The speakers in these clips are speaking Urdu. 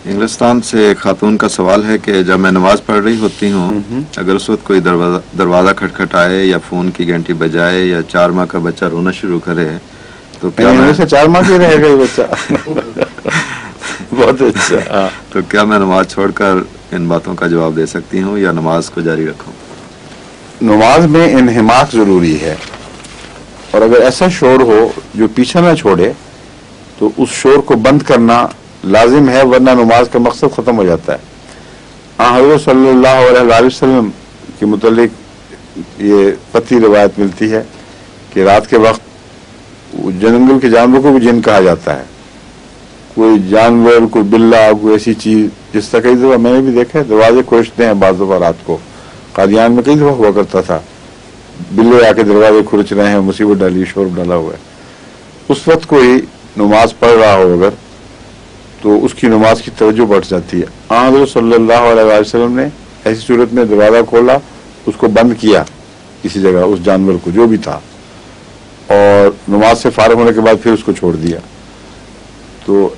انگلستان سے ایک خاتون کا سوال ہے کہ جب میں نماز پڑھ رہی ہوتی ہوں اگر اس وقت کوئی دروازہ کھٹکھٹائے یا فون کی گھنٹی بجائے یا 4 ماہ کا بچہ رونا شروع کرے تو کیا میں 4 ماہ کی رہے گا یہ بچہ؟ بہت اچھا. تو کیا میں نماز چھوڑ کر ان باتوں کا جواب دے سکتی ہوں یا نماز کو جاری رکھوں؟ نماز میں انہماک ضروری ہے، اور اگر ایسا شور ہو جو پیچھا نہ چھوڑے تو اس شور کو بند کرنا لازم ہے، ورنہ نماز کا مقصد ختم ہو جاتا ہے. حضرت صلی اللہ علیہ وسلم کے متعلق یہ پتی روایت ملتی ہے کہ رات کے وقت جنگل کے جانوروں کو بھی جن کہا جاتا ہے. کوئی جانور، کوئی بلا، کوئی ایسی چیز، جس طرح کئی دفعہ میں نے بھی دیکھا ہے دروازے کھوجتے ہیں بعض دفعہ رات کو. قادیان میں کئی دفعہ ہوا کرتا تھا، بلے آ کے دروازے کھرچ رہے ہیں، مصیبت ڈالی، شور ڈالا ہوا ہے. اس وقت کوئی نماز پڑھ رہا ہو اگر تو اس کی نماز کی توجہ بڑھ جاتی ہے. حضرت صلی اللہ علیہ وسلم نے ایسی صورت میں دروازہ کھولا، اس کو بند کیا کسی جگہ، اس جانور کو جو بھی تھا، اور نماز سے فارغ ہونے کے بعد پھر اس کو چھوڑ دیا. تو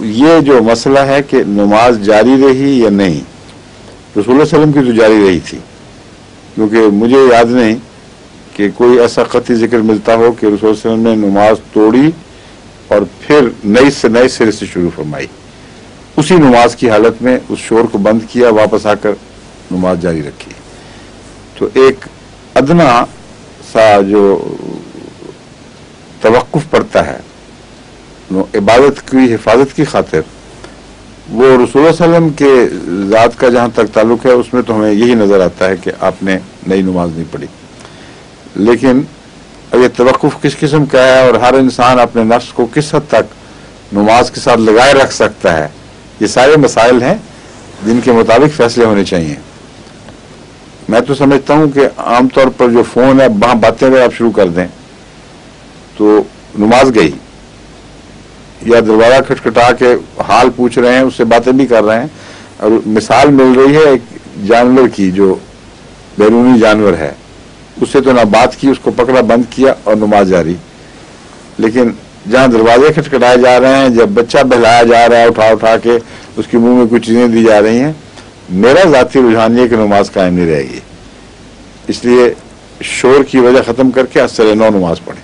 یہ جو مسئلہ ہے کہ نماز جاری رہی یا نہیں، رسول اللہ علیہ وسلم کی تو جاری رہی تھی، کیونکہ مجھے یاد نہیں کہ کوئی ایسا قطعی ذکر ملتا ہو کہ رسول اللہ علیہ وسلم نے نماز توڑی اور پھر نئے سرے سے شروع فرمائی. اسی نماز کی حالت میں اس شور کو بند کیا، واپس آ کر نماز جاری رکھی. تو ایک ادنا سا جو توقف پڑتا ہے عبادت کی حفاظت کی خاطر، وہ رسول اللہ علیہ وسلم کے ذات کا جہاں تک تعلق ہے اس میں تو ہمیں یہی نظر آتا ہے کہ آپ نے نئی نماز نہیں پڑھی. لیکن اب یہ توقف کس قسم کا ہے اور ہر انسان اپنے نفس کو کس حد تک نماز کے ساتھ لگائے رکھ سکتا ہے، یہ سارے مسائل ہیں جن کے مطابق فیصلے ہونے چاہیے. میں تو سمجھتا ہوں کہ عام طور پر جو فون ہے وہاں باتیں اگر آپ شروع کر دیں تو نماز گئی، یا دروازہ کھٹکھٹا کے حال پوچھ رہے ہیں، اس سے باتیں بھی کر رہے ہیں. اور مثال مل رہی ہے ایک جانور کی جو بیرونی جانور ہے، اس سے تو نہ بات کی، اس کو پکڑا بند کیا اور نماز جاری. لیکن جہاں دروازے کھٹکھٹائے جا رہے ہیں، جب بچہ بہلایا جا رہا ہے اٹھا کے اس کے منہ میں کچھ چیزیں دی جا رہی ہیں، میرا ذاتی رجحان یہ کہ نماز قائم نہیں رہے گی. اس لیے شور کی وجہ ختم کر کے اثر نو نماز پڑھیں.